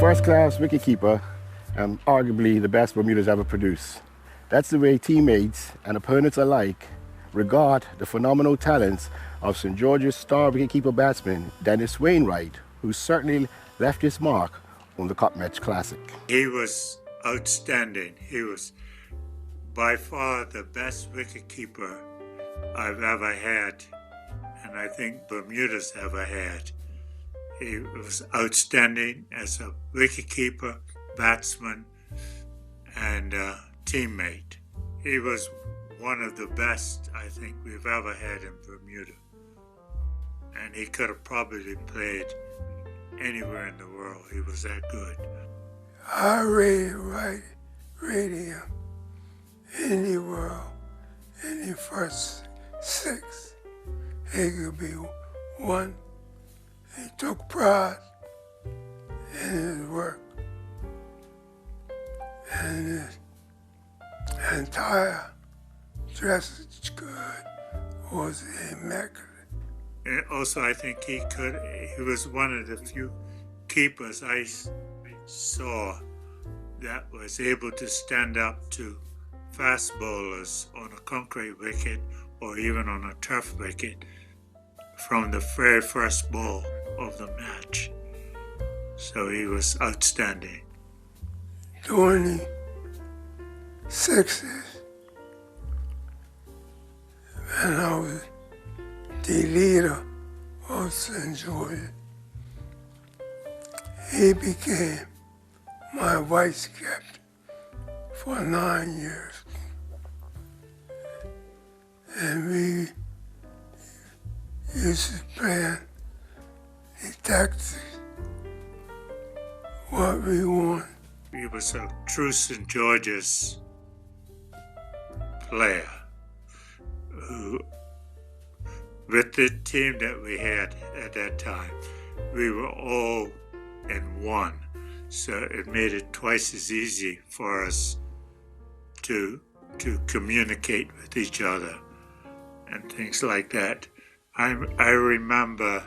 first-class wicketkeeper and arguably the best Bermuda's ever produced. That's the way teammates and opponents alike regard the phenomenal talents of St. George's star wicketkeeper batsman Dennis Wainwright, who certainly left his mark on the Cup Match Classic. He was outstanding. He was by far the best wicketkeeper I've ever had, and I think Bermuda's ever had. He was outstanding as a wicketkeeper, batsman, and teammate. He was one of the best I think we've ever had in Bermuda. And he could have probably played anywhere in the world. He was that good. I rated him any world, any first six. He could be one. He took pride in his work, and his entire dress good was immaculate. And also, I think he was one of the few keepers I saw that was able to stand up to fast bowlers on a concrete wicket or even on a turf wicket from the very first ball of the match. So he was outstanding. During the 60s, when I was the leader of St. George, he became my vice captain for 9 years. And we used to plan the tactics, what we want. He was a true St. George's player who, with the team that we had at that time, we were all in one. So it made it twice as easy for us to communicate with each other and things like that. I remember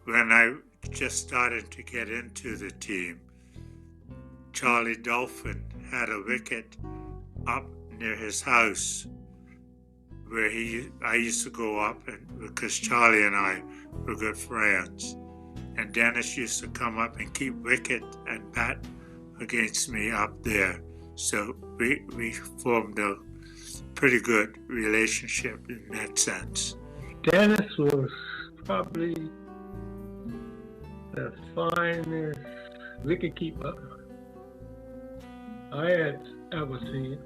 when I just started to get into the team, Charlie Dolphin had a wicket up near his house where I used to go up, and because Charlie and I were good friends. And Dennis used to come up and keep wicket and bat against me up there. So we formed a pretty good relationship in that sense. Dennis was probably the finest wicketkeeper I had ever seen.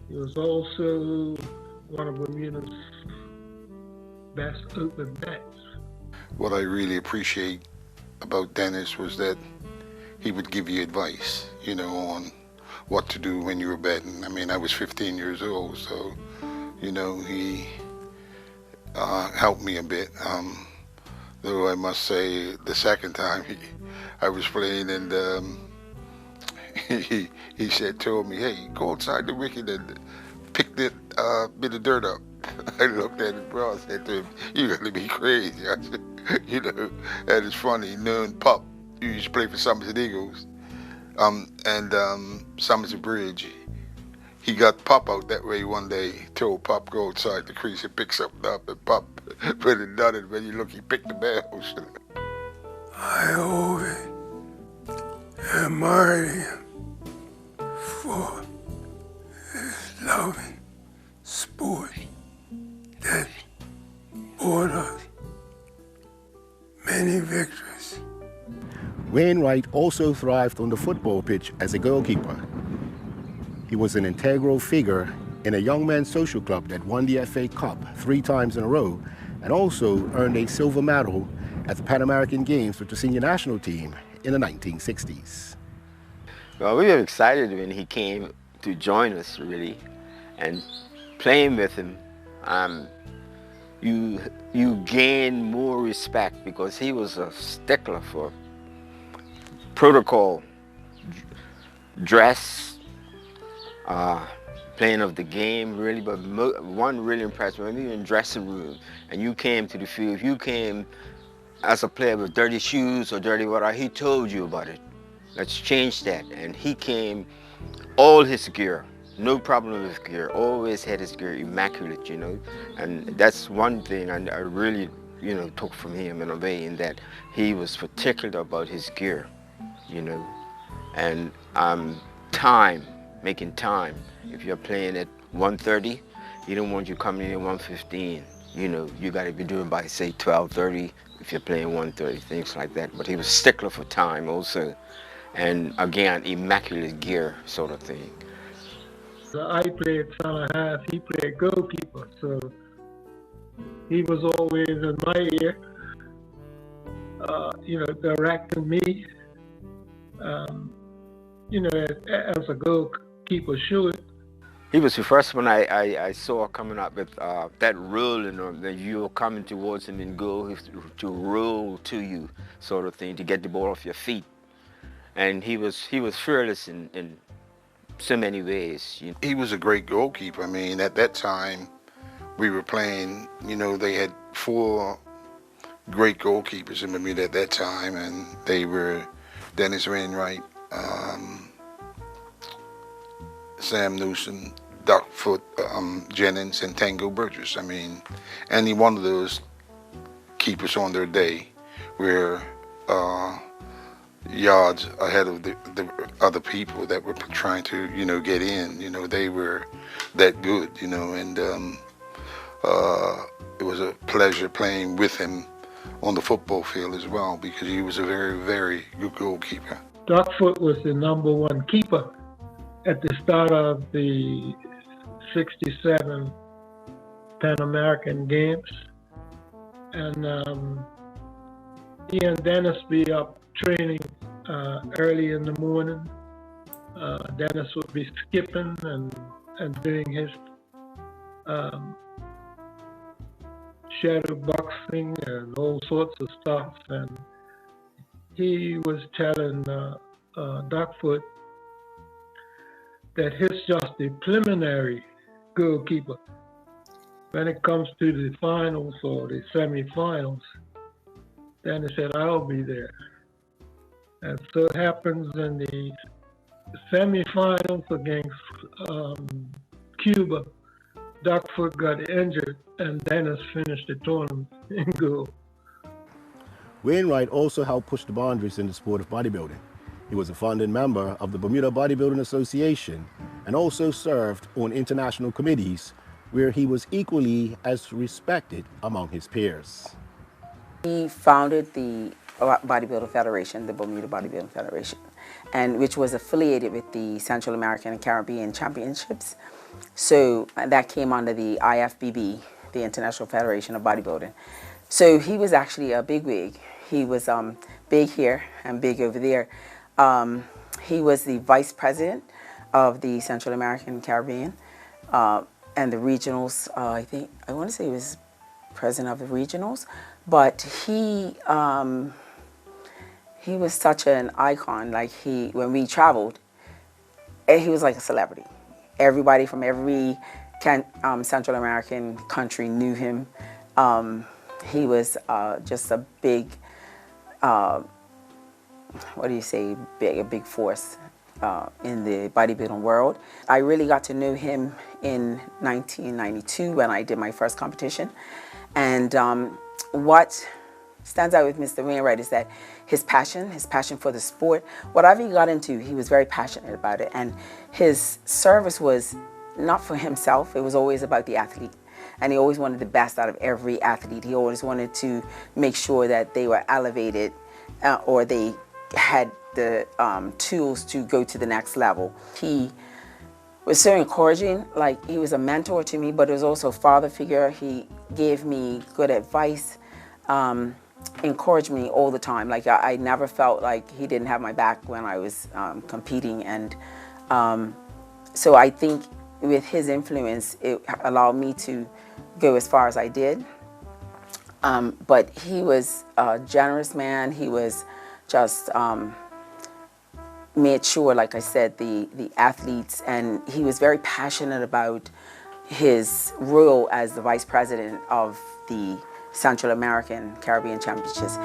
He was also one of Bermuda's best open bats. What I really appreciate about Dennis was that he would give you advice, on what to do when you were batting. I mean, I was 15 years old, so, he helped me a bit. Though I must say, the second time I was playing, and he told me, hey, go outside the wicket and pick that bit of dirt up. I looked at it, bro. I said to him, "You gotta be crazy." I said, and it's funny. Knowing Pop, you used to play for Somerset Eagles, and Somerset Bridge. He got Pop out that way one day. Told Pop go outside the crease and pick something up, and Pop put it done it. When you look, he picked the bells. I always admired him for his loving sport that brought us many victories. Wainwright also thrived on the football pitch as a goalkeeper. He was an integral figure in a young men's social club that won the FA Cup 3 times in a row and also earned a silver medal at the Pan American Games with the senior national team in the 1960s. Well, we were excited when he came to join us, really, and playing with him, you gain more respect because he was a stickler for protocol, dress, playing of the game, really. But one really impressed me when we were in the dressing room and you came to the field, if you came as a player with dirty shoes or dirty whatever, he told you about it. Let's change that. And he came, all his gear, no problem with gear, always had his gear immaculate, you know. And that's one thing I really, you know, took from him in a way, in that he was particular about his gear, you know. And time, making time. If you're playing at 1:30, he don't want you coming in at 1:15. You know, you got to be doing by, say, 12:30 if you're playing 1:30, things like that. But he was stickler for time also. And again, immaculate gear sort of thing. So I played center half, he played goalkeeper, so he was always in my ear, directing me, as a goalkeeper should. He was the first one I saw coming up with that rolling, or that you were coming towards him and go to roll to you, sort of thing, to get the ball off your feet. And he was fearless in so many ways. You know. He was a great goalkeeper. I mean, at that time, we were playing, you know, they had 4 great goalkeepers in Bermuda at that time, and they were Dennis Wainwright, Sam Newsom, Doc Foot, Jennings, and Tango Burgess. I mean, any one of those keepers on their day were yards ahead of the other people that were trying to, you know, get in. You know, they were that good, you know, and it was a pleasure playing with him on the football field as well, because he was a very, very good goalkeeper. Doc Foot was the #1 keeper at the start of the 67 Pan American Games. And he and Dennis be up training early in the morning. Dennis would be skipping and doing his shadow boxing and all sorts of stuff. And he was telling Doc Foot that he's just a preliminary goalkeeper. When it comes to the finals or the semifinals, then he said, I'll be there. And so it happens in the semifinals against Cuba, Doc Foot got injured, and Dennis finished the tournament in goal. Wainwright also helped push the boundaries in the sport of bodybuilding. He was a founding member of the Bermuda Bodybuilding Association and also served on international committees where he was equally as respected among his peers. He founded the Bodybuilding Federation, the Bermuda Bodybuilding Federation, and which was affiliated with the Central American and Caribbean Championships. So that came under the IFBB, the International Federation of Bodybuilding. So he was actually a bigwig. He was big here and big over there. He was the vice president of the Central American and Caribbean and the regionals. I want to say he was president of the regionals, but he was such an icon. Like when we traveled, he was like a celebrity. Everybody from every Central American country knew him. He was just a big, a big force in the bodybuilding world. I really got to know him in 1992 when I did my first competition. And what stands out with Mr. Wainwright is that his passion for the sport, whatever he got into, he was very passionate about it. And his service was not for himself, it was always about the athlete. And he always wanted the best out of every athlete. He always wanted to make sure that they were elevated or they had the tools to go to the next level. He was so encouraging, like he was a mentor to me, but he was also a father figure. He gave me good advice, encouraged me all the time. Like I never felt like he didn't have my back when I was competing. And so I think with his influence, it allowed me to go as far as I did. But he was a generous man. He was just made sure, like I said, the athletes, and he was very passionate about his role as the vice president of the Central American Caribbean Championships.